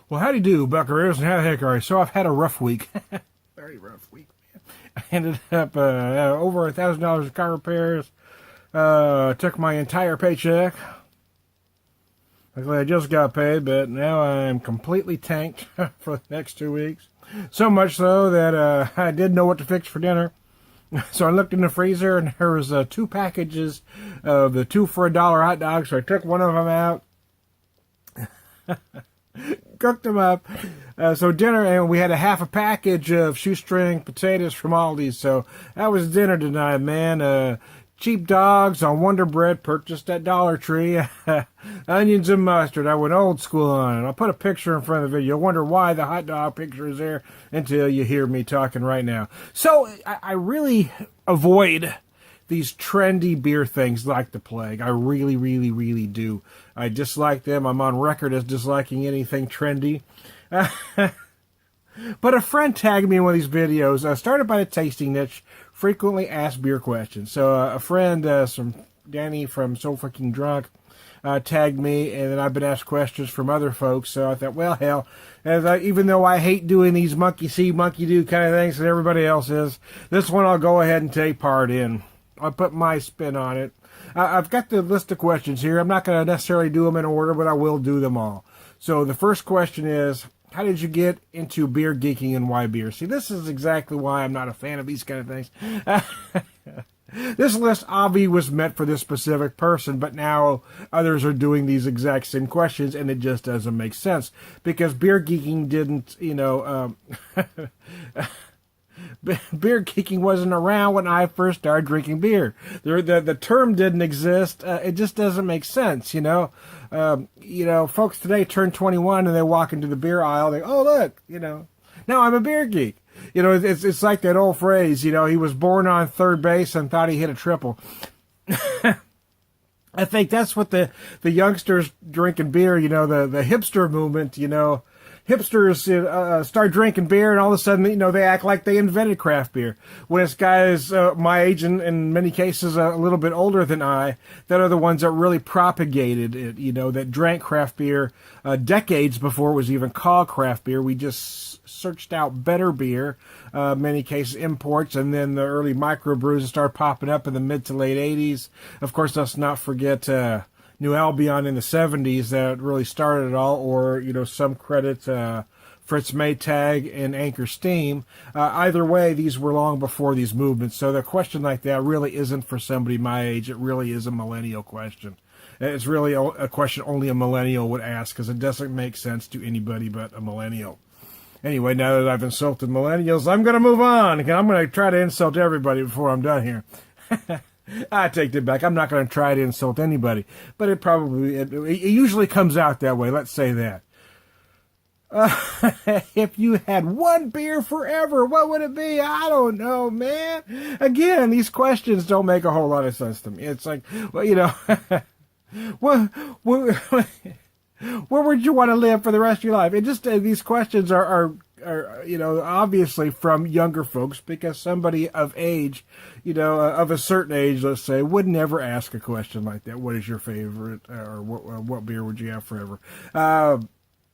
Well, how do you do, buckaroos, and how the heck are you? So I've had a rough week. Very rough week, man. I ended up over $1,000 in car repairs. Took my entire paycheck. Luckily, I just got paid, but now I'm completely tanked for the next 2 weeks. So much so that I didn't know what to fix for dinner. So I looked in the freezer, and there was 2 packages of the 2 for $1 hot dogs. So I took one of them out, cooked them up. So dinner, and we had a half a package of shoestring potatoes from Aldi's. So that was dinner tonight, man. Cheap dogs on Wonder Bread, purchased at Dollar Tree. Onions and mustard. I went old school on it. I'll put a picture in front of the video. You'll wonder why the hot dog picture is there until you hear me talking right now. So I really avoid these trendy beer things like the plague. I really, really, really do. I dislike them. I'm on record as disliking anything trendy. But a friend tagged me in one of these videos, started by the tasting niche, frequently asked beer questions. So a friend, some Danny from So Fucking Drunk, tagged me, and then I've been asked questions from other folks. So I thought, well, hell, even though I hate doing these monkey see, monkey do kind of things that everybody else is, this one I'll go ahead and take part in. I'll put my spin on it. I've got the list of questions here. I'm not going to necessarily do them in order, but I will do them all. So the first question is, how did you get into beer geeking and why beer? See, this is exactly why I'm not a fan of these kind of things. This list obviously was meant for this specific person, but now others are doing these exact same questions, and it just doesn't make sense. Because beer geeking didn't, beer geeking wasn't around when I first started drinking beer. The term didn't exist. It just doesn't make sense, folks today turn 21 and they walk into the beer aisle. They, oh, look, now I'm a beer geek. It's like that old phrase, he was born on third base and thought he hit a triple. I think that's what the youngsters drinking beer, the hipster movement, hipsters start drinking beer, and all of a sudden, they act like they invented craft beer. When it's guys my age and in many cases a little bit older than I that are the ones that really propagated it, that drank craft beer decades before it was even called craft beer. We just searched out better beer, many cases imports, and then the early microbrews started popping up in the mid to late 80s. Of course, let's not forget New Albion in the 70s that really started it all, or, some credit Fritz Maytag and Anchor Steam. Either way, these were long before these movements, so the question like that really isn't for somebody my age. It really is a millennial question. It's really a question only a millennial would ask, because it doesn't make sense to anybody but a millennial. Anyway, now that I've insulted millennials, I'm going to move on. I'm going to try to insult everybody before I'm done here. I take it back. I'm not going to try to insult anybody, but it usually comes out that way. Let's say that. If you had one beer forever, what would it be? I don't know, man. Again, these questions don't make a whole lot of sense to me. It's like, well, where would you want to live for the rest of your life? It just these questions are obviously from younger folks, because somebody of age, of a certain age, let's say, would never ask a question like that. What is your favorite, or what beer would you have forever?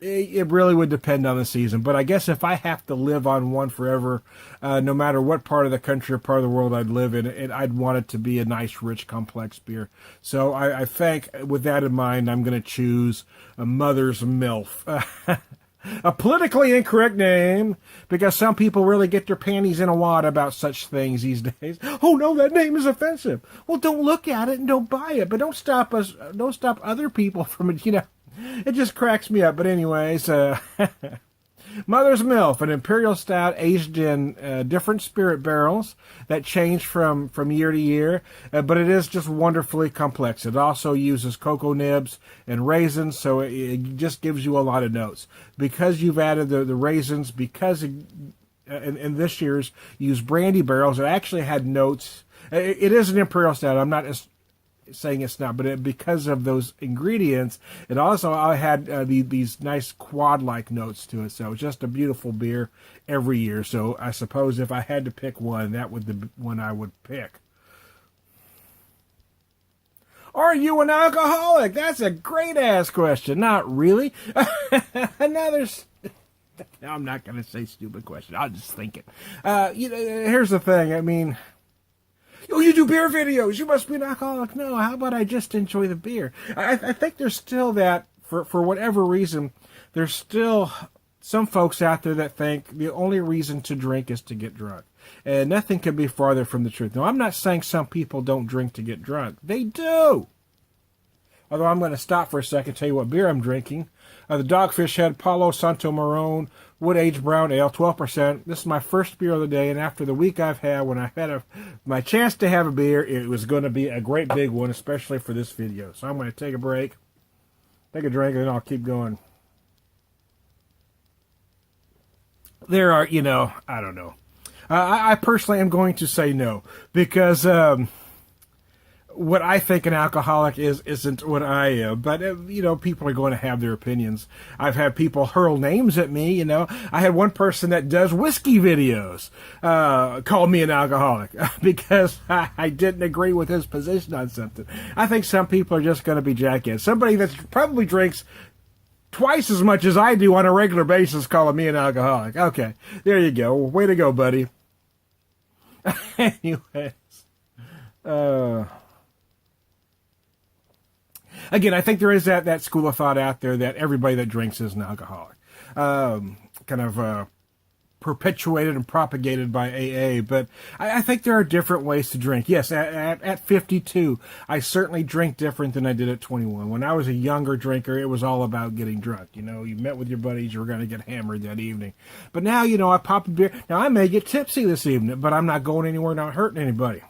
It really would depend on the season. But I guess if I have to live on one forever, no matter what part of the country or part of the world I'd live in, I'd want it to be a nice, rich, complex beer. So I think with that in mind, I'm going to choose a Mother's MILF. A politically incorrect name, because some people really get their panties in a wad about such things these days. Oh no, that name is offensive. Well, don't look at it and don't buy it, but don't stop other people from it, It just cracks me up. But anyways, Mother's MILF, an imperial stout aged in different spirit barrels that change from year to year, but it is just wonderfully complex. It also uses cocoa nibs and raisins, so it just gives you a lot of notes. Because you've added the raisins, because in this year's used brandy barrels, it actually had notes. It is an imperial stout. I'm not saying it's not, but because of those ingredients, it also had these nice quad-like notes to it. So it's just a beautiful beer every year. So I suppose if I had to pick one, that would be the one I would pick. Are you an alcoholic? That's a great ass question. Not really. Another. No, I'm not going to say stupid question. I'll just think it. Here's the thing. I mean, oh, you do beer videos. You must be an alcoholic. No, how about I just enjoy the beer? I think there's still that, for whatever reason, there's still some folks out there that think the only reason to drink is to get drunk. And nothing could be farther from the truth. Now, I'm not saying some people don't drink to get drunk. They do. Although I'm going to stop for a second and tell you what beer I'm drinking. The Dogfish Head Palo Santo Marron Wood Aged Brown Ale, 12%. This is my first beer of the day, and after the week I've had, when I had my chance to have a beer, it was going to be a great big one, especially for this video. So I'm going to take a break, take a drink, and then I'll keep going. There are, I don't know. I personally am going to say no, because what I think an alcoholic isn't what I am. But, people are going to have their opinions. I've had people hurl names at me, I had one person that does whiskey videos call me an alcoholic because I didn't agree with his position on something. I think some people are just going to be jackasses. Somebody that probably drinks twice as much as I do on a regular basis calling me an alcoholic. Okay, there you go. Way to go, buddy. Anyways. Again, I think there is that school of thought out there that everybody that drinks is an alcoholic. Kind of perpetuated and propagated by AA. But I think there are different ways to drink. Yes, at 52, I certainly drink different than I did at 21. When I was a younger drinker, it was all about getting drunk. You met with your buddies, you were going to get hammered that evening. But now, I pop a beer. Now, I may get tipsy this evening, but I'm not going anywhere, not hurting anybody.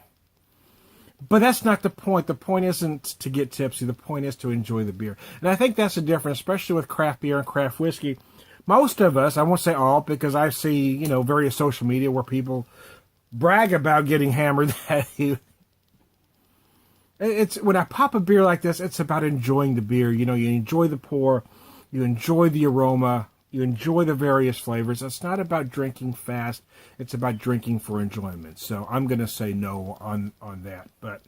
But that's not the point. The point isn't to get tipsy. The point is to enjoy the beer. And I think that's the difference, especially with craft beer and craft whiskey. Most of us, I won't say all, because I see, various social media where people brag about getting hammered that evening. It's when I pop a beer like this, it's about enjoying the beer. You enjoy the pour, you enjoy the aroma, you enjoy the various flavors. It's not about drinking fast. It's about drinking for enjoyment. So I'm going to say no on that. But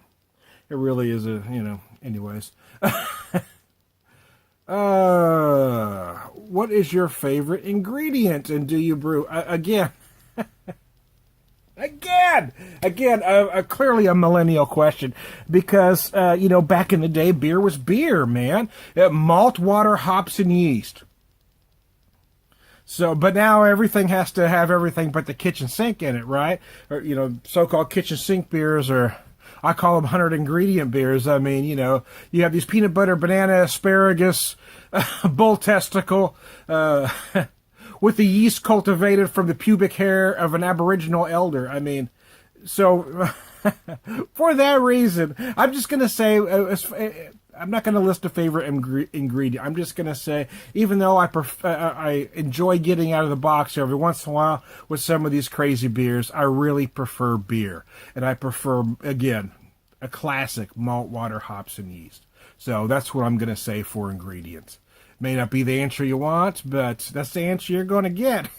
it really is anyways. What is your favorite ingredient, and do you brew? Again, clearly a millennial question, because, back in the day, beer was beer, man. Malt, water, hops, and yeast. So, but now everything has to have everything but the kitchen sink in it, right? Or, so-called kitchen sink beers, or I call them 100 ingredient beers. I mean, you have these peanut butter, banana, asparagus, bull testicle, with the yeast cultivated from the pubic hair of an Aboriginal elder. I mean, so for that reason, I'm just going to say, I'm not going to list a favorite ingredient. I'm just going to say, even though I enjoy getting out of the box every once in a while with some of these crazy beers, I really prefer beer. And I prefer, again, a classic malt, water, hops, and yeast. So that's what I'm going to say for ingredients. May not be the answer you want, but that's the answer you're going to get.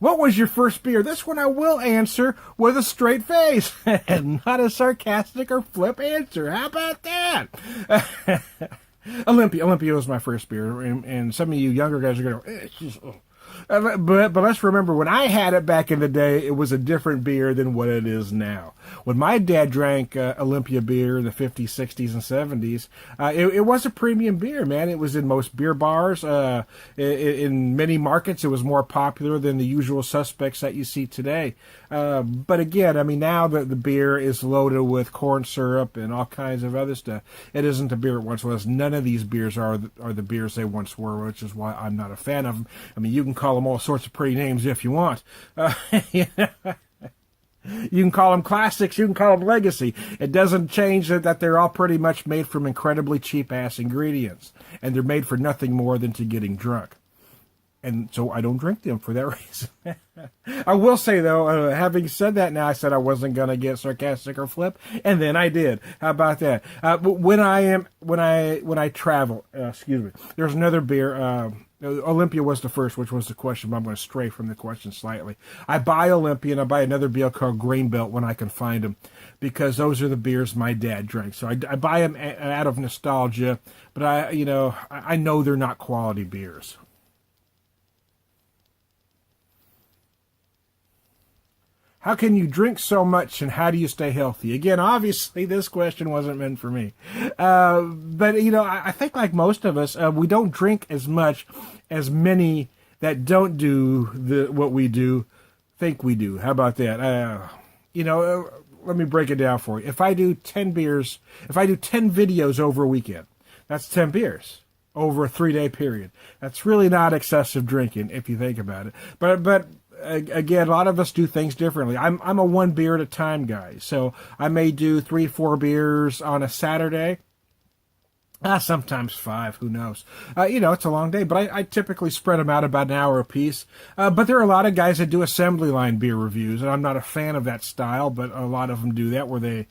What was your first beer? This one I will answer with a straight face and not a sarcastic or flip answer. How about that? Olympia was my first beer, and some of you younger guys are going to... But let's remember, when I had it back in the day, it was a different beer than what it is now. When my dad drank Olympia beer in the 50s, 60s, and 70s, it was a premium beer, man. It was in most beer bars. In many markets, it was more popular than the usual suspects that you see today. But again, I mean, now the beer is loaded with corn syrup and all kinds of other stuff. It isn't the beer it once was. None of these beers are the beers they once were, which is why I'm not a fan of them. I mean, you can call them all sorts of pretty names if you want. You can call them classics. You can call them legacy. It doesn't change that they're all pretty much made from incredibly cheap-ass ingredients. And they're made for nothing more than to getting drunk. And so I don't drink them for that reason. I will say, though, having said that now, I said I wasn't going to get sarcastic or flip, and then I did. How about that? But when I travel, there's another beer. Olympia was the first, which was the question, but I'm going to stray from the question slightly. I buy Olympia and I buy another beer called Grain Belt when I can find them, because those are the beers my dad drank. So I buy them out of nostalgia, but I know they're not quality beers. How can you drink so much and how do you stay healthy? Again, obviously, this question wasn't meant for me. But, I think like most of us, we don't drink as much as many that don't do what we do think we do. How about that? Let me break it down for you. If I do 10 videos over a weekend, that's 10 beers over a 3-day period. That's really not excessive drinking if you think about it. But again, a lot of us do things differently. I'm a 1 beer at a time guy, so I may do 3-4 beers on a Saturday. Sometimes 5, who knows? It's a long day, but I typically spread them out about an hour apiece. But there are a lot of guys that do assembly line beer reviews, and I'm not a fan of that style, but a lot of them do that, where they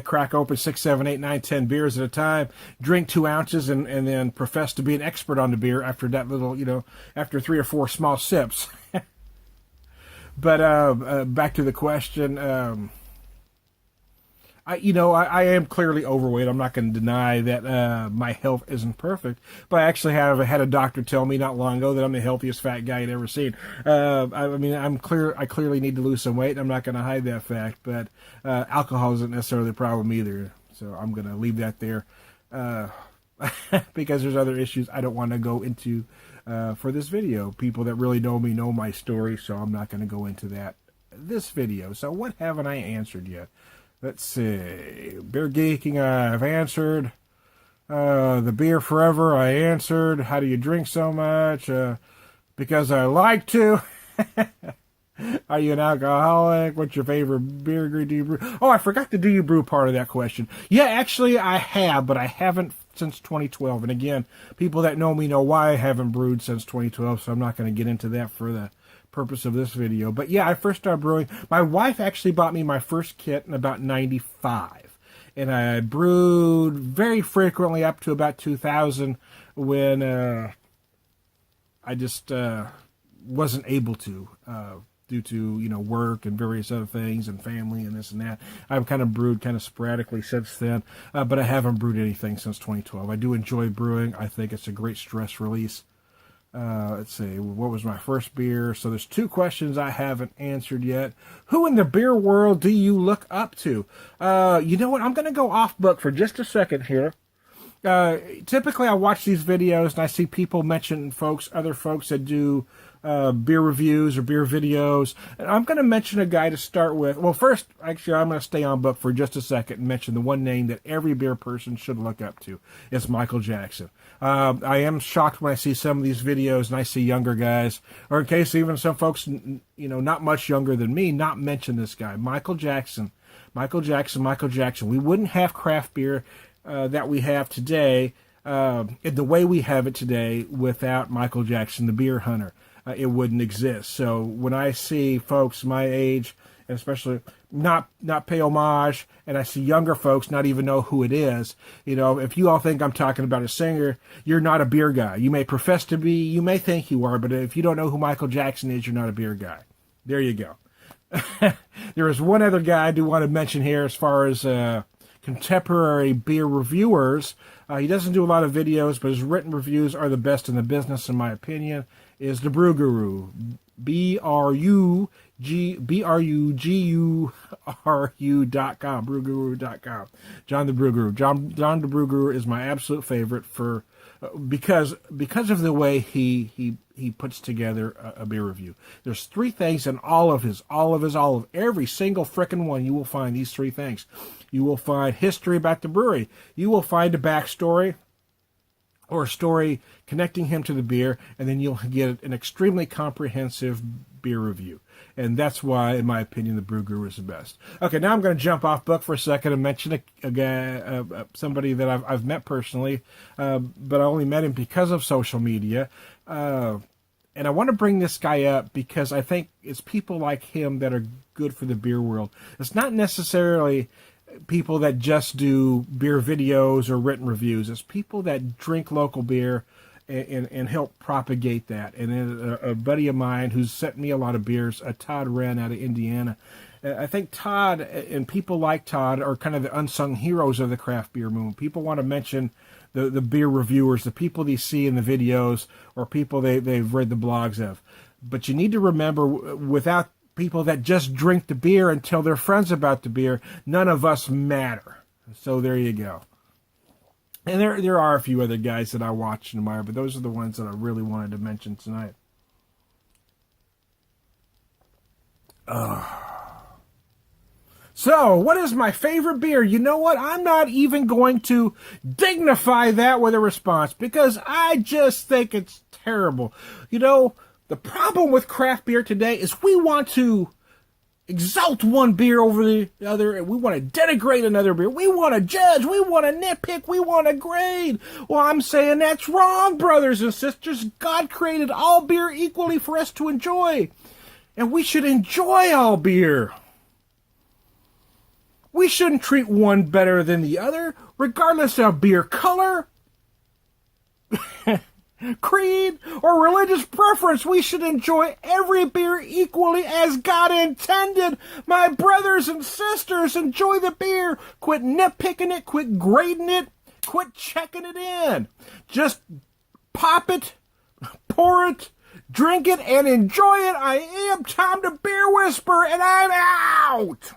crack open 6, 7, 8, 9, 10 beers at a time, drink 2 ounces, and then profess to be an expert on the beer after that little, after 3 or 4 small sips. But back to the question, I am clearly overweight. I'm not going to deny that my health isn't perfect, but I actually have had a doctor tell me not long ago that I'm the healthiest fat guy he'd ever seen. I clearly need to lose some weight, and I'm not going to hide that fact, but alcohol isn't necessarily the problem either, so I'm going to leave that there because there's other issues I don't want to go into for this video. People that really know me know my story, so I'm not going to go into this video. So what haven't I answered yet? Let's see. Beer geeking, I've answered. The beer forever, I answered. How do you drink so much? Because I like to. Are you an alcoholic? What's your favorite beer? Do you brew? Oh, I forgot the do you brew part of that question. Yeah, actually I have, but I haven't since 2012. And again, people that know me know why I haven't brewed since 2012, so I'm not going to get into that for the purpose of this video. But yeah, I first started brewing. My wife actually bought me my first kit in about 95. And I brewed very frequently up to about 2000 when I just wasn't able to due to work and various other things and family and this and that. I've kind of brewed kind of sporadically since then, but I haven't brewed anything since 2012. I do enjoy brewing. I think it's a great stress release. Let's see, what was my first beer? So there's 2 questions I haven't answered yet. Who in the beer world do you look up to? You know what? I'm going to go off book for just a second here. Typically I watch these videos and I see people mention other folks that do beer reviews or beer videos. And I'm going to mention a guy to start with. Well, first, actually, I'm going to stay on book for just a second and mention the one name that every beer person should look up to. It's Michael Jackson. I am shocked when I see some of these videos and I see younger guys, or in case even some folks, not much younger than me, not mention this guy. Michael Jackson. We wouldn't have craft beer that we have today in the way we have it today without Michael Jackson, the beer hunter. It wouldn't exist. So when I see folks my age, and especially not pay homage, and I see younger folks not even know who it is, if you all think I'm talking about a singer, you're not a beer guy. You may profess to be, you may think you are, but if you don't know who Michael Jackson is, you're not a beer guy. There you go. There is one other guy I do want to mention here as far as contemporary beer reviewers. He doesn't do a lot of videos, but his written reviews are the best in the business, in my opinion, is the Brew Guru. BRUGURU.com. BrewGuru.com. John the Brew Guru. John the Brew Guru is my absolute favorite because of the way he puts together a beer review. There's 3 things in all of every single frickin' one. You will find these 3 things. You will find history about the brewery. You will find a backstory or a story connecting him to the beer, and then you'll get an extremely comprehensive beer review. And that's why, in my opinion, the Brew Guru is the best. Okay, now I'm going to jump off book for a second and mention a guy, somebody that I've met personally, but I only met him because of social media. And I want to bring this guy up because I think it's people like him that are good for the beer world. It's not necessarily people that just do beer videos or written reviews. It's people that drink local beer and help propagate that. And then a buddy of mine who's sent me a lot of beers, Todd Wren out of Indiana. I think Todd and people like Todd are kind of the unsung heroes of the craft beer movement. People want to mention the beer reviewers, the people they see in the videos, or people they've read the blogs of. But you need to remember, without people that just drink the beer and tell their friends about the beer, none of us matter. So there you go. And there are a few other guys that I watch and admire, but those are the ones that I really wanted to mention tonight. So, what is my favorite beer? You know what? I'm not even going to dignify that with a response, because I just think it's terrible. You know, the problem with craft beer today is we want to exalt one beer over the other, and we want to denigrate another beer. We want to judge, we want to nitpick, we want to grade. Well, I'm saying that's wrong, brothers and sisters. God created all beer equally for us to enjoy, and we should enjoy all beer. We shouldn't treat one better than the other, regardless of beer color, creed, or religious preference. We should enjoy every beer equally as God intended. My brothers and sisters, enjoy the beer. Quit nitpicking it, quit grading it, quit checking it in. Just pop it, pour it, drink it, and enjoy it. I am Tom the Beer Whisperer, and I'm out.